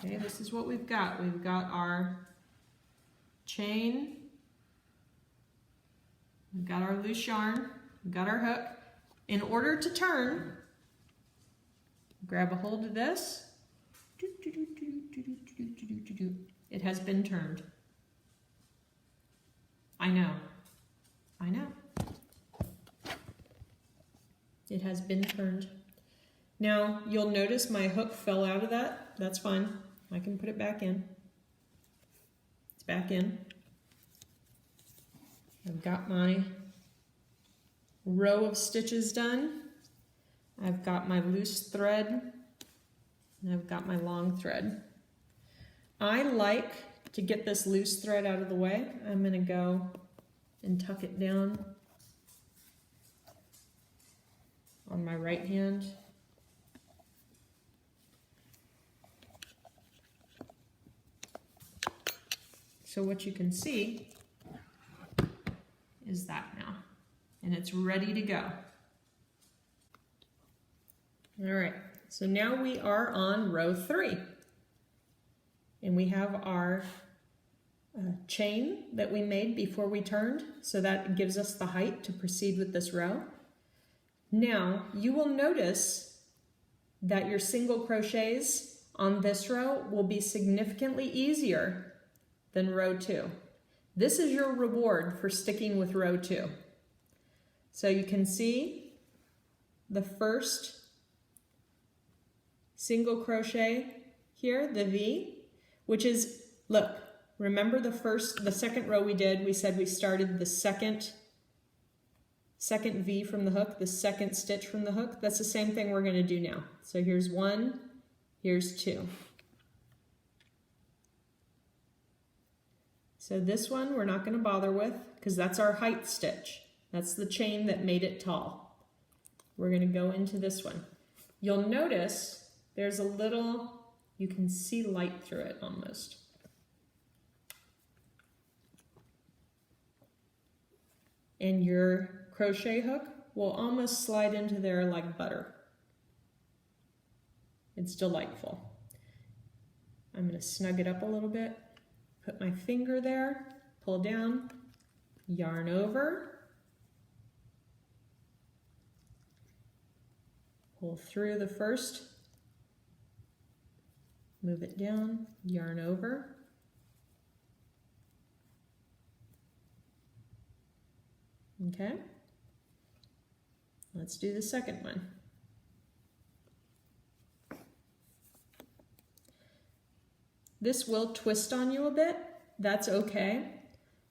Okay, this is what we've got. We've got our chain, we've got our loose yarn, we've got our hook. In order to turn, grab a hold of this. It has been turned. I know. It has been turned. Now, you'll notice my hook fell out of that. That's fine. I can put it back in. It's back in. I've got my row of stitches done. I've got my loose thread, and I've got my long thread. I like to get this loose thread out of the way. I'm going to go and tuck it down on my right hand. So what you can see is that now, and it's ready to go. All right, so now we are on row 3, and we have our chain that we made before we turned, so that gives us the height to proceed with this row. Now you will notice that your single crochets on this row will be significantly easier than row 2. This is your reward for sticking with row 2. So you can see the first single crochet here, the V, which is, look, remember the second row we did, we said we started the second V from the hook, the second stitch from the hook. That's the same thing we're going to do now. So here's 1, here's 2. So this one we're not going to bother with because that's our height stitch. That's the chain that made it tall. We're going to go into this one. You'll notice there's a little, you can see light through it almost. And your crochet hook will almost slide into there like butter. It's delightful. I'm going to snug it up a little bit, put my finger there, pull down, yarn over, pull through the first, move it down, yarn over, okay. Let's do the second one. This will twist on you a bit. That's okay.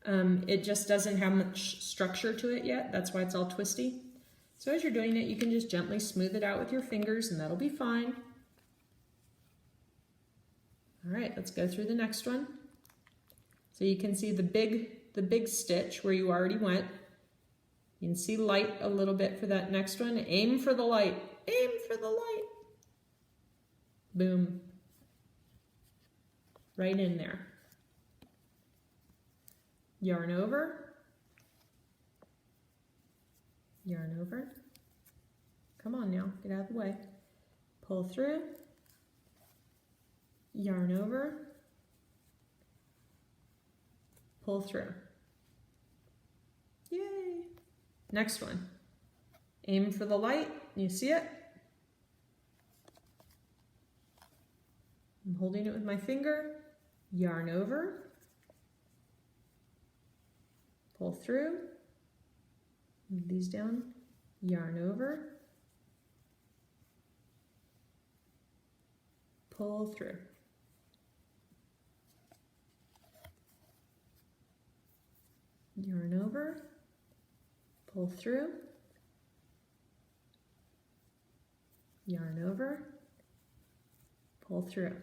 It just doesn't have much structure to it yet. That's why it's all twisty. So as you're doing it, you can just gently smooth it out with your fingers and that'll be fine. All right, let's go through the next one. So you can see the big stitch where you already went. You can see light a little bit for that next one. Aim for the light. Aim for the light. Boom. Right in there. Yarn over. Yarn over. Come on now, get out of the way. Pull through. Yarn over. Pull through. Yay! Next one. Aim for the light. You see it? I'm holding it with my finger. Yarn over. Pull through. Move these down. Yarn over. Pull through. Yarn over. Pull through, yarn over, pull through.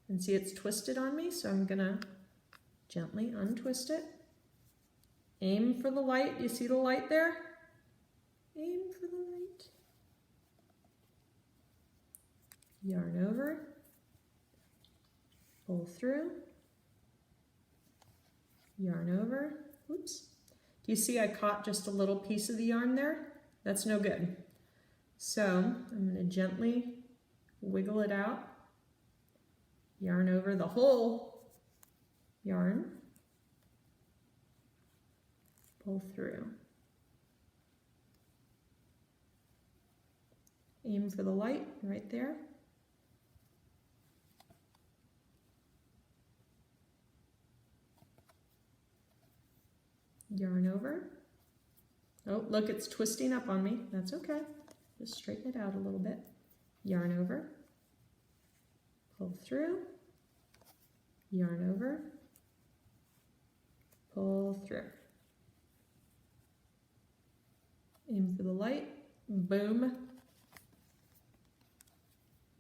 And see it's twisted on me, so I'm gonna gently untwist it. Aim for the light, you see the light there? Aim for the light. Yarn over, pull through, yarn over. Oops. Do you see I caught just a little piece of the yarn there? That's no good. So I'm going to gently wiggle it out, yarn over the whole yarn, pull through. Aim for the light right there. Yarn over. Oh, look, it's twisting up on me. That's okay. Just straighten it out a little bit. Yarn over. Pull through. Yarn over. Pull through. Aim for the light. Boom.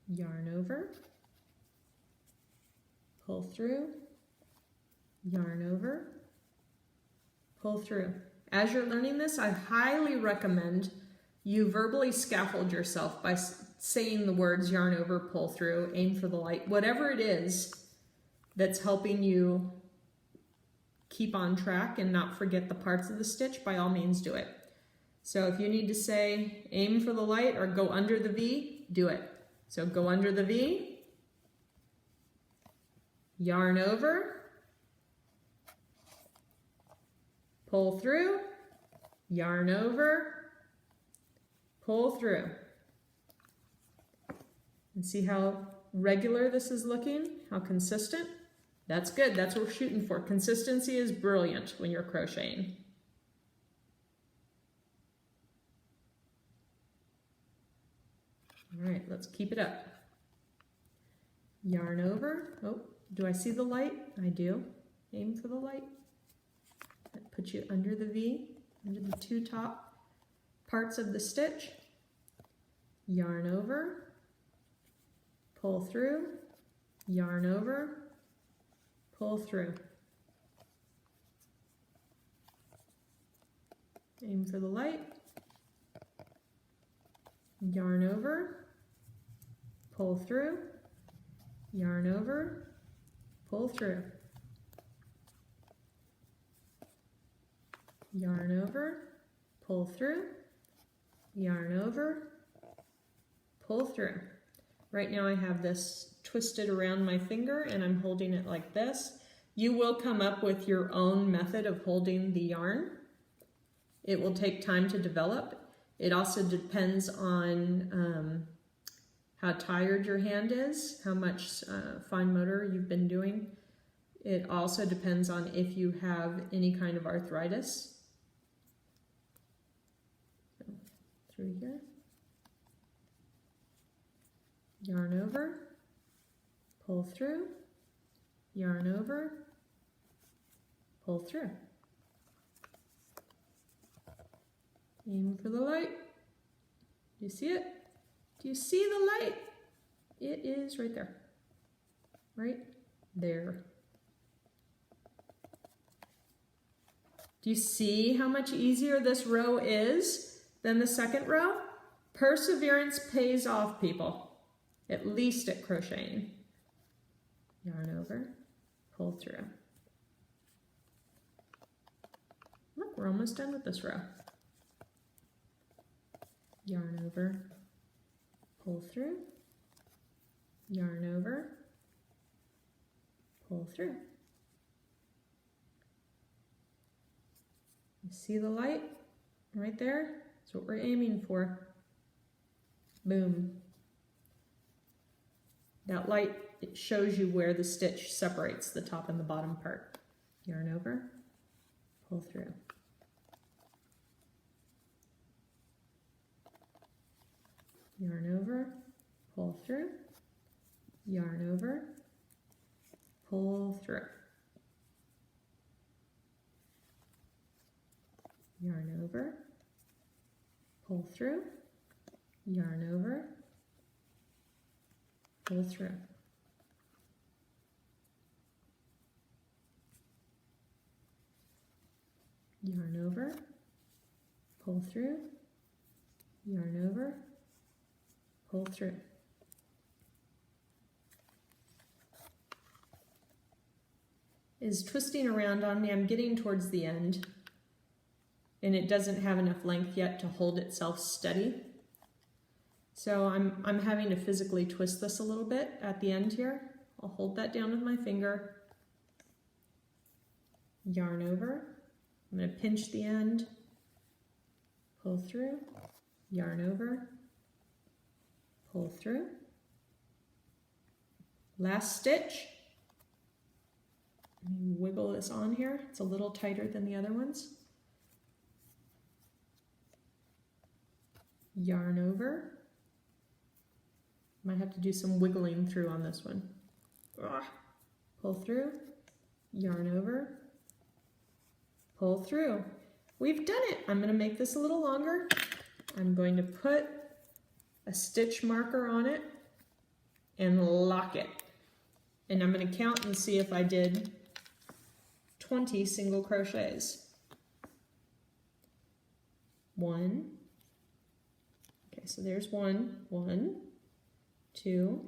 Yarn over. Pull through. Yarn over. Pull through. As you're learning this, I highly recommend you verbally scaffold yourself by saying the words yarn over, pull through, aim for the light, whatever it is that's helping you keep on track and not forget the parts of the stitch, by all means do it. So if you need to say aim for the light or go under the V, do it. So go under the V, yarn over, pull through, yarn over, pull through. And see how regular this is looking? How consistent? That's good. That's what we're shooting for. Consistency is brilliant when you're crocheting. All right, let's keep it up. Yarn over. Oh, do I see the light? I do. Aim for the light. That puts you under the V, under the two top parts of the stitch. Yarn over, pull through, yarn over, pull through. Aim for the light. Yarn over, pull through, yarn over, pull through. Yarn over, pull through, yarn over, pull through. Right now I have this twisted around my finger and I'm holding it like this. You will come up with your own method of holding the yarn. It will take time to develop. It also depends on how tired your hand is, how much fine motor you've been doing. It also depends on if you have any kind of arthritis. So, through here. Yarn over, pull through, yarn over, pull through. Aim for the light. Do you see it? Do you see the light? It is right there. Right there. Do you see how much easier this row is than the second row? Perseverance pays off, people. At least at crocheting. Yarn over, pull through. Look, we're almost done with this row. Yarn over, pull through, yarn over, pull through. You see the light right there? That's what we're aiming for. Boom. That light, it shows you where the stitch separates the top and the bottom part. Yarn over, pull through. Yarn over, pull through, yarn over, pull through. Yarn over, pull through, yarn over, pull through. Yarn over, pull through, yarn over, pull through. Is twisting around on me. I'm getting towards the end and it doesn't have enough length yet to hold itself steady. So I'm having to physically twist this a little bit at the end here. I'll hold that down with my finger, yarn over. I'm going to pinch the end, pull through, yarn over, pull through. Last stitch. Wiggle this on here. It's a little tighter than the other ones. Yarn over. Might have to do some wiggling through on this one. Pull through, yarn over, pull through. We've done it. I'm going to make this a little longer. I'm going to put a stitch marker on it and lock it. And I'm going to count and see if I did 20 single crochets. 1. Okay, so there's 1. 1, 2,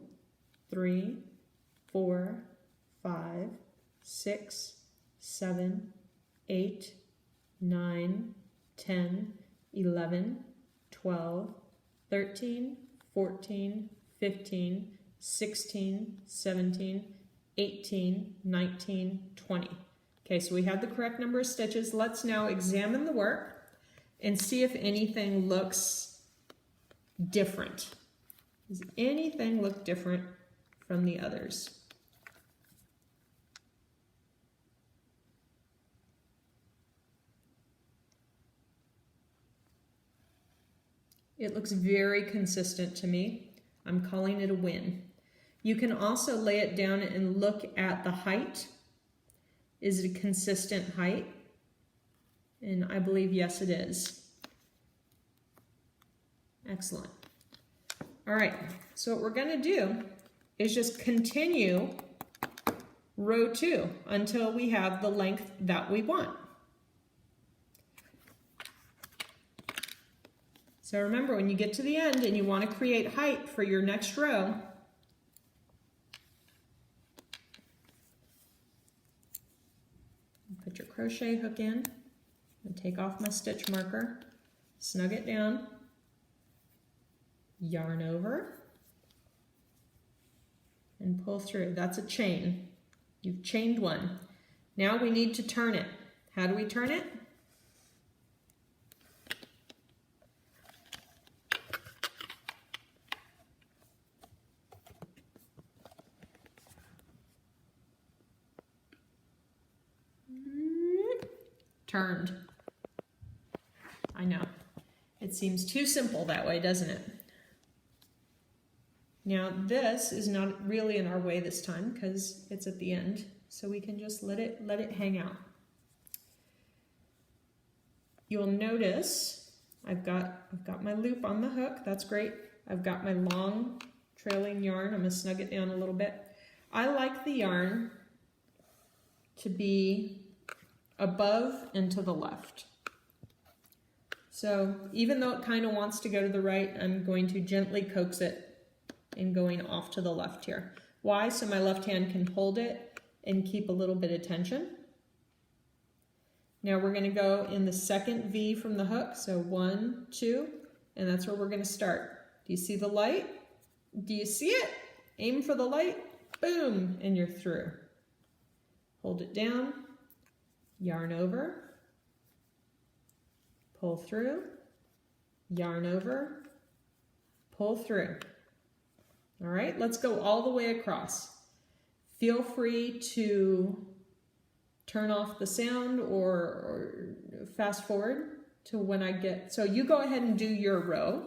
3, 4, 5, 6, 7, 8, 9, 10, 11, 12, 13, 14, 15, 16, 17, 18, 19, 20. Okay, so we have the correct number of stitches. Let's now examine the work and see if anything looks different. Does anything look different from the others? It looks very consistent to me. I'm calling it a win. You can also lay it down and look at the height. Is it a consistent height? And I believe yes, it is. Excellent. All right, so what we're going to do is just continue row 2 until we have the length that we want. So remember, when you get to the end and you want to create height for your next row, put your crochet hook in and take off my stitch marker, snug it down, yarn over, and pull through. That's a chain. You've chained one. Now we need to turn it. How do we turn it? Turned. I know. It seems too simple that way, doesn't it? Now this is not really in our way this time because it's at the end, so we can just let it hang out. You'll notice I've got my loop on the hook. That's great. I've got my long trailing yarn. I'm going to snug it down a little bit. I like the yarn to be above and to the left. So even though it kind of wants to go to the right, I'm going to gently coax it and going off to the left here. Why? So my left hand can hold it and keep a little bit of tension. Now we're going to go in the second V from the hook. So 1, 2, and that's where we're going to start. Do you see the light? Do you see it? Aim for the light, boom, and you're through. Hold it down, yarn over, pull through, yarn over, pull through. All right, let's go all the way across. Feel free to turn off the sound or fast forward to when I get, so you go ahead and do your row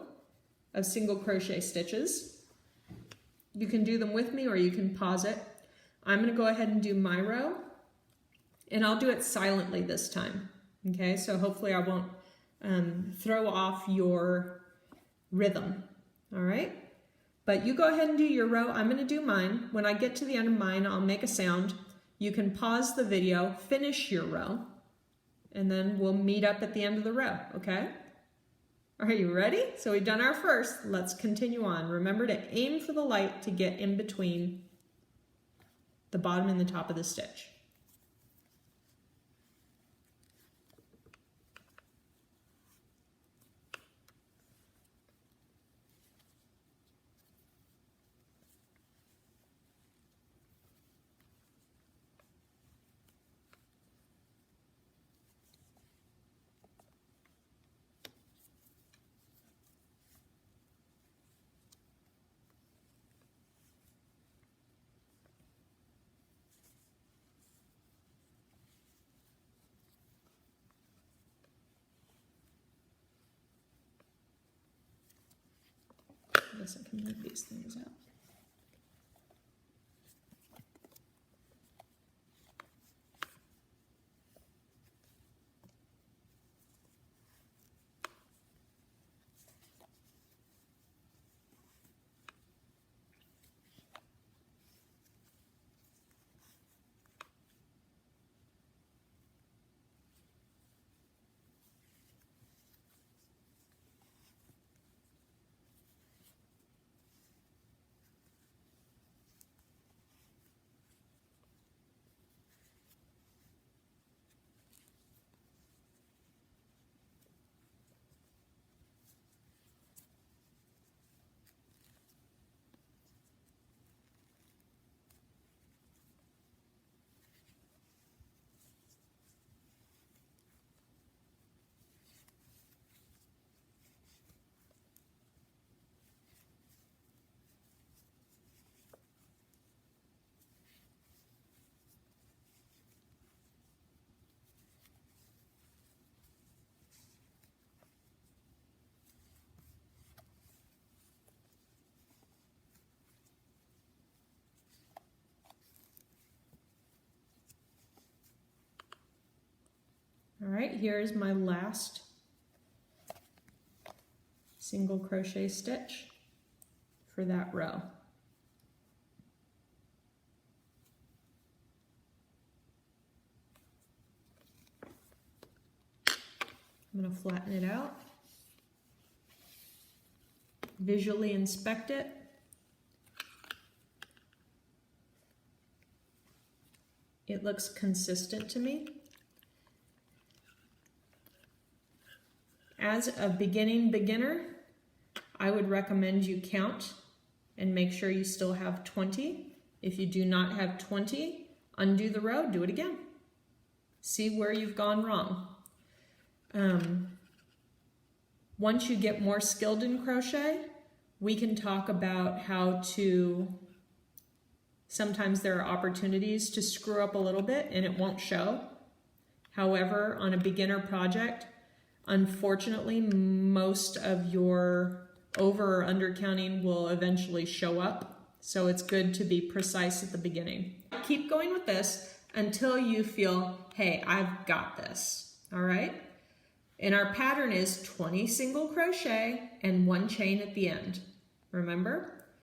of single crochet stitches. You can do them with me or you can pause it. I'm going to go ahead and do my row, and I'll do it silently this time. Okay, so hopefully I won't throw off your rhythm. All right. But you go ahead and do your row. I'm going to do mine. When I get to the end of mine, I'll make a sound. You can pause the video, finish your row, and then we'll meet up at the end of the row, okay? Are you ready? So we've done our first. Let's continue on. Remember to aim for the light to get in between the bottom and the top of the stitch. guess I can move these things out. All right, here's my last single crochet stitch for that row. I'm going to flatten it out, visually inspect it. It looks consistent to me. As a beginner, I would recommend you count and make sure you still have 20. If you do not have 20, undo the row, do it again. See where you've gone wrong. Once you get more skilled in crochet, we can talk about how to, sometimes there are opportunities to screw up a little bit and it won't show. However, on a beginner project, unfortunately, most of your over or under counting will eventually show up. So it's good to be precise at the beginning. Keep going with this until you feel, hey, I've got this, all right? And our pattern is 20 single crochet and 1 chain at the end. Remember?